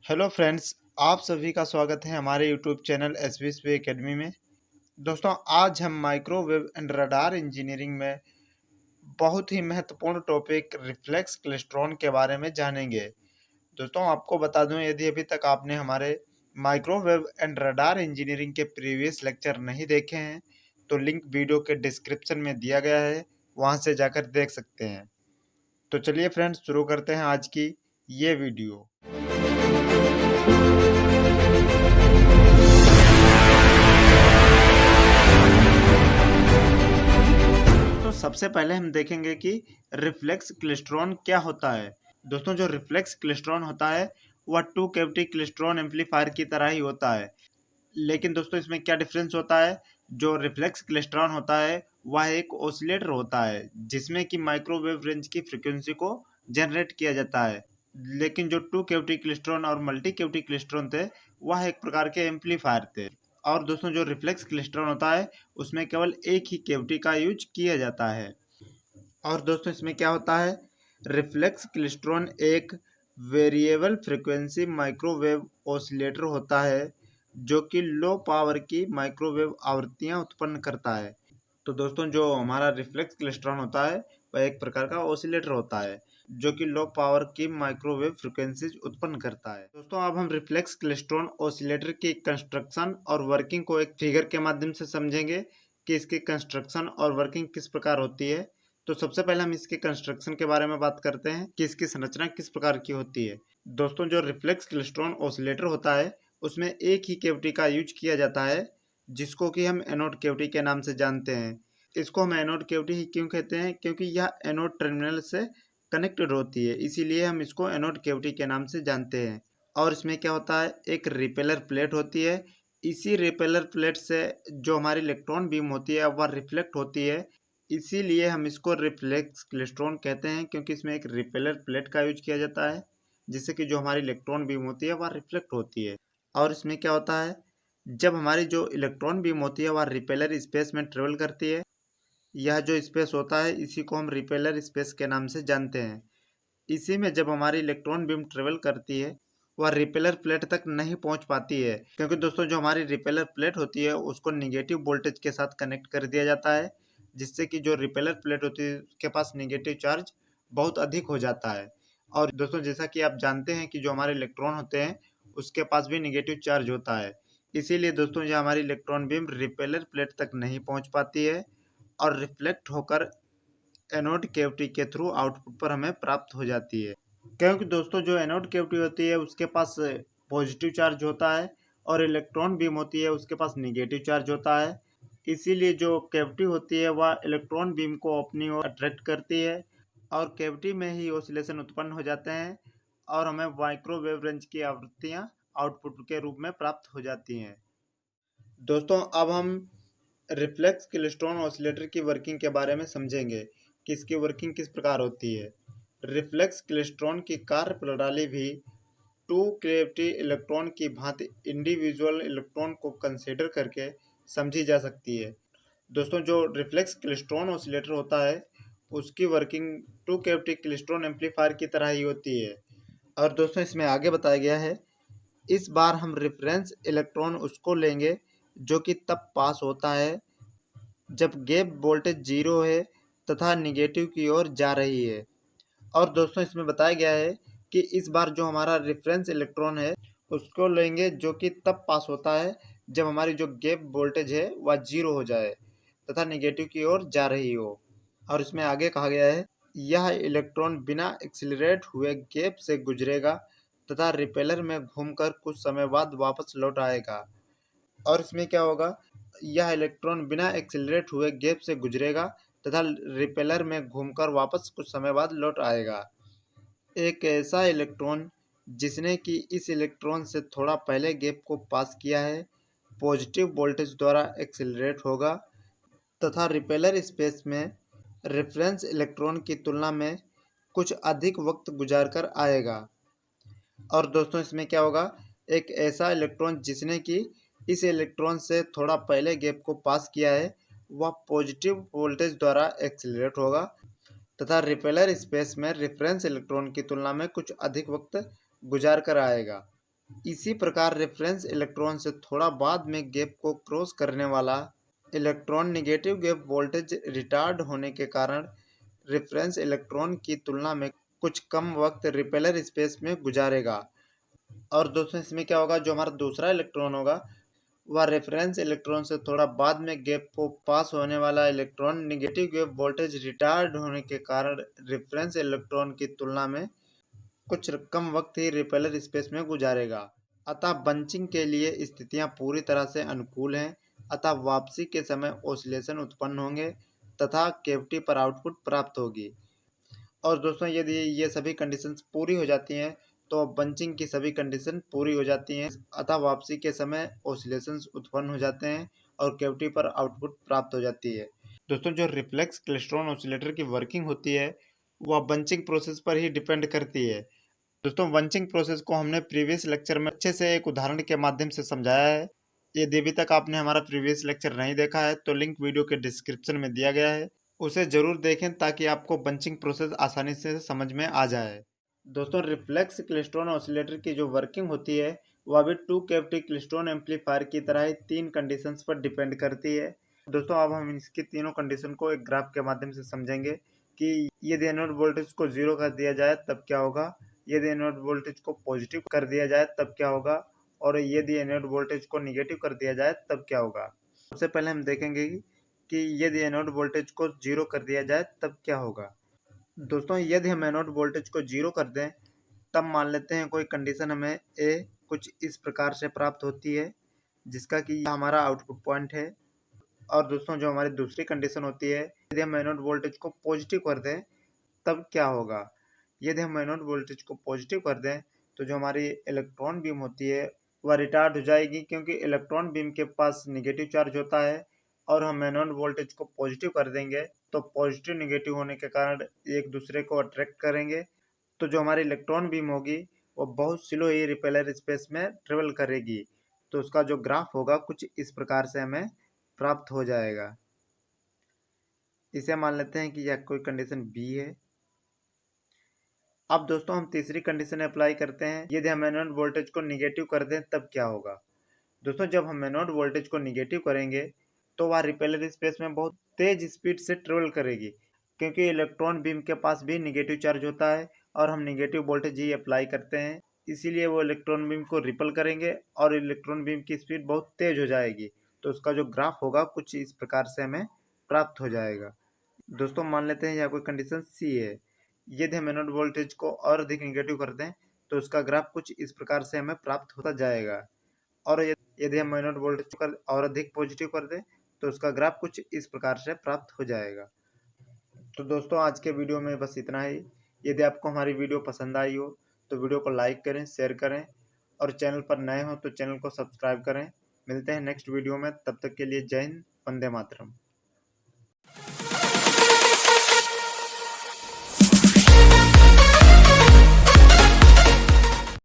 Hello friends, आप सभी का स्वागत है हमारे यूट्यूब चैनल एसवीएसवी एकेडमी में। दोस्तों, आज हम माइक्रोवेव एंड रडार इंजीनियरिंग में बहुत ही महत्वपूर्ण टॉपिक रिफ्लेक्स क्लेस्ट्रॉन के बारे में जानेंगे। दोस्तों, आपको बता दूं, यदि अभी तक आपने हमारे माइक्रोवेव एंड रडार इंजीनियरिंग के प्रीवियस लेक्चर नहीं देखे हैं तो लिंक वीडियो के डिस्क्रिप्शन में दिया गया है, वहां से जाकर देख सकते हैं। तो चलिए फ्रेंड्स, शुरू करते हैं आज की ये वीडियो। तो सबसे पहले हम देखेंगे कि रिफ्लेक्स क्लेस्ट्रॉन क्या होता है। दोस्तों, जो रिफ्लेक्स क्लेस्ट्रॉन होता है वह टू कैविटी क्लेस्ट्रॉन एम्पलीफायर की तरह ही होता है, लेकिन दोस्तों इसमें क्या डिफरेंस होता है। जो रिफ्लेक्स क्लेस्ट्रॉन होता है वह एक ऑसिलेटर होता है जिसमें कि माइक्रोवेव रेंज की फ्रीक्वेंसी को जनरेट किया जाता है, लेकिन जो टू कैविटी क्लेस्ट्रॉन और मल्टी कैविटी क्लेस्ट्रॉन थे वह एक प्रकार के एम्पलीफायर थे। और दोस्तों, जो रिफ्लेक्स क्लेस्ट्रॉन होता है उसमें केवल एक ही कैविटी का यूज किया जाता है। और दोस्तों, इसमें क्या होता है, रिफ्लेक्स क्लेस्ट्रॉन एक वेरिएबल फ्रीक्वेंसी माइक्रोवेव ऑसिलेटर होता है जो कि लो पावर की माइक्रोवेव आवृत्तियां उत्पन्न करता है। तो दोस्तों, जो हमारा रिफ्लेक्स क्लेस्ट्रॉन होता है वह एक प्रकार का ऑसिलेटर होता है जो कि लो पावर की माइक्रोवेव फ्रीक्वेंसीज उत्पन्न करता है। दोस्तों, अब हम रिफ्लेक्स क्लेस्ट्रॉन ऑसिलेटर की कंस्ट्रक्शन और वर्किंग को एक फिगर के माध्यम से समझेंगे कि इसकी कंस्ट्रक्शन और वर्किंग किस प्रकार होती है। तो सबसे पहले हम इसके कंस्ट्रक्शन के बारे में बात करते हैं कि इसकी संरचना किस प्रकार की होती है। दोस्तों, जो रिफ्लेक्स क्लेस्ट्रॉन ऑसिलेटर होता है उसमें एक ही कैविटी का यूज किया जाता है जिसको कि हम एनोड कैविटी के नाम से जानते हैं। इसको हम एनोड कैविटी ही क्यों कहते हैं, क्योंकि यह एनोड टर्मिनल से कनेक्टेड होती है, इसीलिए हम इसको एनोड कैविटी के नाम से जानते हैं। और इसमें क्या होता है, एक रिपेलर प्लेट होती है। इसी रिपेलर प्लेट से जो हमारी इलेक्ट्रॉन बीम होती है वह रिफ्लेक्ट होती है, इसीलिए हम इसको रिफ्लेक्स क्लेस्ट्रॉन कहते हैं, क्योंकि इसमें एक रिपेलर प्लेट का यूज किया जाता है जिससे कि जो हमारी इलेक्ट्रॉन बीम होती है वह रिफ्लेक्ट होती है। और इसमें क्या होता है, जब हमारी जो इलेक्ट्रॉन बीम होती है वह रिपेलर स्पेस में ट्रेवल करती है, यह जो स्पेस होता है इसी को हम रिपेलर स्पेस के नाम से जानते हैं। इसी में जब हमारी इलेक्ट्रॉन बीम ट्रेवल करती है वह रिपेलर प्लेट तक नहीं पहुंच पाती है, क्योंकि दोस्तों जो हमारी रिपेलर प्लेट होती है उसको निगेटिव वोल्टेज के साथ कनेक्ट कर दिया जाता है, जिससे कि जो रिपेलर प्लेट होती है उसके पास निगेटिव चार्ज बहुत अधिक हो जाता है। और दोस्तों, जैसा कि आप जानते हैं कि जो हमारे इलेक्ट्रॉन होते हैं उसके पास भी निगेटिव चार्ज होता है, इसीलिए दोस्तों ये हमारी इलेक्ट्रॉन बीम रिपेलर प्लेट तक नहीं पहुंच पाती है और रिफ्लेक्ट होकर एनोड कैविटी के थ्रू आउटपुट पर हमें प्राप्त हो जाती है। क्योंकि दोस्तों जो एनोड कैविटी होती है उसके पास पॉजिटिव चार्ज होता है और इलेक्ट्रॉन बीम होती है उसके पास निगेटिव चार्ज होता है, इसीलिए जो कैविटी होती है वह इलेक्ट्रॉन बीम को अपनी ओर अट्रैक्ट करती है और कैविटी में ही ऑसिलेशन उत्पन्न हो जाते हैं और हमें माइक्रोवेव रेंज की आवृत्तियां आउटपुट के रूप में प्राप्त हो जाती हैं। दोस्तों, अब हम रिफ्लेक्स क्लेस्ट्रॉन ऑसिलेटर की वर्किंग के बारे में समझेंगे कि इसकी वर्किंग किस प्रकार होती है। रिफ्लेक्स क्लेस्ट्रॉन की कार्य प्रणाली भी टू कैविटी इलेक्ट्रॉन की भांति इंडिविजुअल इलेक्ट्रॉन को कंसीडर करके समझी जा सकती है। दोस्तों, जो रिफ्लेक्स क्लेस्ट्रॉन ऑसिलेटर होता है उसकी working two cavity klystron amplifier की तरह ही होती है। और दोस्तों, इसमें आगे बताया गया है, इस बार हम रेफरेंस इलेक्ट्रॉन उसको लेंगे जो कि तब पास होता है जब गैप वोल्टेज जीरो है तथा निगेटिव की ओर जा रही है। और दोस्तों, इसमें बताया गया है कि इस बार जो हमारा रेफरेंस इलेक्ट्रॉन है उसको लेंगे जो कि तब पास होता है जब हमारी जो गैप वोल्टेज है वह जीरो हो जाए तथा निगेटिव की ओर जा रही हो। और इसमें आगे कहा गया है, यह इलेक्ट्रॉन बिना एक्सिलरेट हुए गैप से गुजरेगा तथा रिपेलर में घूमकर कुछ समय बाद वापस लौट आएगा। और इसमें क्या होगा, यह इलेक्ट्रॉन बिना एक्सिलरेट हुए गैप से गुजरेगा तथा रिपेलर में घूमकर वापस कुछ समय बाद लौट आएगा। एक ऐसा इलेक्ट्रॉन जिसने कि इस इलेक्ट्रॉन से थोड़ा पहले गैप को पास किया है पॉजिटिव वोल्टेज द्वारा एक्सिलरेट होगा तथा रिपेलर स्पेस में रेफरेंस इलेक्ट्रॉन की तुलना में कुछ अधिक वक्त गुजार कर आएगा। और दोस्तों, इसमें क्या होगा, एक ऐसा इलेक्ट्रॉन जिसने कि इस इलेक्ट्रॉन से थोड़ा पहले गैप को पास किया है वह पॉजिटिव वोल्टेज द्वारा एक्सिलरेट होगा तथा रिपेलर स्पेस में रेफरेंस इलेक्ट्रॉन की तुलना में कुछ अधिक वक्त गुजार कर आएगा। इसी प्रकार रेफरेंस इलेक्ट्रॉन से थोड़ा बाद में गैप को क्रॉस करने वाला electron negative gap voltage retard होने के कारण रेफरेंस इलेक्ट्रॉन की तुलना में कुछ कम वक्त रिपेलर स्पेस में गुजारेगा। और दोस्तों इसमें क्या होगा, जो हमारा दूसरा इलेक्ट्रॉन होगा वह रेफरेंस इलेक्ट्रॉन से थोड़ा बाद में गैप को पास होने वाला electron negative gap voltage retard होने के कारण रेफरेंस इलेक्ट्रॉन की तुलना में कुछ कम वक्त ही रिपेलर स्पेस में गुजारेगा। अतः बंचिंग के लिए स्थितियां पूरी तरह से अनुकूल हैं। अतः वापसी के समय ओसिलेशन उत्पन्न होंगे तथा कैविटी पर आउटपुट प्राप्त होगी। और दोस्तों यदि ये सभी कंडीशंस पूरी हो जाती हैं तो बंचिंग की सभी कंडीशन पूरी हो जाती हैं। अतः वापसी के समय ओसिलेशंस उत्पन्न हो जाते हैं और कैविटी पर आउटपुट प्राप्त हो जाती है। दोस्तों जो रिफ्लेक्स क्लेस्ट्रॉन ऑसिलेटर की वर्किंग होती है वह बंचिंग प्रोसेस पर ही डिपेंड करती है। दोस्तों बंचिंग प्रोसेस को हमने प्रीवियस लेक्चर में अच्छे से एक उदाहरण के माध्यम से समझाया है। यदि अभी तक आपने हमारा प्रीवियस लेक्चर नहीं देखा है तो लिंक वीडियो के डिस्क्रिप्शन में दिया गया है, उसे जरूर देखें ताकि आपको बंचिंग प्रोसेस आसानी से समझ में आ जाए। दोस्तों रिफ्लेक्स क्लेस्ट्रॉन ऑसिलेटर की जो वर्किंग होती है वह भी टू कैविटी क्लेस्ट्रॉन एम्पलीफायर की तरह ही तीन कंडीशंस पर डिपेंड करती है। दोस्तों अब हम इसकी तीनों कंडीशन को एक ग्राफ के माध्यम से समझेंगे कि यदि एनोड वोल्टेज को जीरो कर दिया जाए तब क्या होगा, यदि एनोड वोल्टेज को पॉजिटिव कर दिया जाए तब क्या होगा, और यदि एनोड वोल्टेज को निगेटिव कर दिया जाए तब क्या होगा। सबसे पहले हम देखेंगे कि यदि एनोड वोल्टेज को जीरो कर दिया जाए तब क्या होगा। दोस्तों यदि हम एनोड वोल्टेज को जीरो कर दें तब मान लेते हैं कोई कंडीशन हमें ए कुछ इस प्रकार से प्राप्त होती है जिसका कि हमारा आउटपुट पॉइंट है। और दोस्तों जो हमारी दूसरी कंडीशन होती है यदि हम एनोड वोल्टेज को पॉजिटिव कर दें तब क्या होगा। यदि हम एनोड वोल्टेज को पॉजिटिव कर दें तो जो हमारी इलेक्ट्रॉन बीम होती है वह रिटार्ड हो जाएगी, क्योंकि इलेक्ट्रॉन बीम के पास निगेटिव चार्ज होता है और हम एनोड वोल्टेज को पॉजिटिव कर देंगे तो पॉजिटिव निगेटिव होने के कारण एक दूसरे को अट्रैक्ट करेंगे। तो जो हमारी इलेक्ट्रॉन बीम होगी वो बहुत स्लो ही रिपेलर स्पेस में ट्रेवल करेगी। तो उसका जो ग्राफ होगा कुछ इस प्रकार से हमें प्राप्त हो जाएगा। इसे मान लेते हैं कि यह कोई कंडीशन बी है। अब दोस्तों हम तीसरी कंडीशन अप्लाई करते हैं, यदि हम एनोड वोल्टेज को निगेटिव कर दें तब क्या होगा। दोस्तों जब हम एनोड वोल्टेज को निगेटिव करेंगे तो वह रिपेलर स्पेस में बहुत तेज स्पीड से ट्रेवल करेगी, क्योंकि इलेक्ट्रॉन बीम के पास भी निगेटिव चार्ज होता है और हम निगेटिव वोल्टेज ही अप्लाई करते हैं, इसीलिए वो इलेक्ट्रॉन बीम को रिपल करेंगे और इलेक्ट्रॉन बीम की स्पीड बहुत तेज हो जाएगी। तो उसका जो ग्राफ होगा कुछ इस प्रकार से हमें प्राप्त हो जाएगा। दोस्तों मान लेते हैं यह कोई कंडीशन सी है, यदि हम एनोड वोल्टेज को और अधिक निगेटिव कर दें तो उसका ग्राफ कुछ इस प्रकार से हमें प्राप्त होता जाएगा। और यदि हम एनोड वोल्टेज को और अधिक पॉजिटिव कर दें तो उसका ग्राफ कुछ इस प्रकार से प्राप्त हो जाएगा। तो दोस्तों आज के वीडियो में बस इतना ही। यदि आपको हमारी वीडियो पसंद आई हो तो वीडियो को लाइक करें, शेयर करें और चैनल पर नए हो तो चैनल को सब्सक्राइब करें। मिलते हैं नेक्स्ट वीडियो में, तब तक के लिए जय हिंद, वंदे मातरम।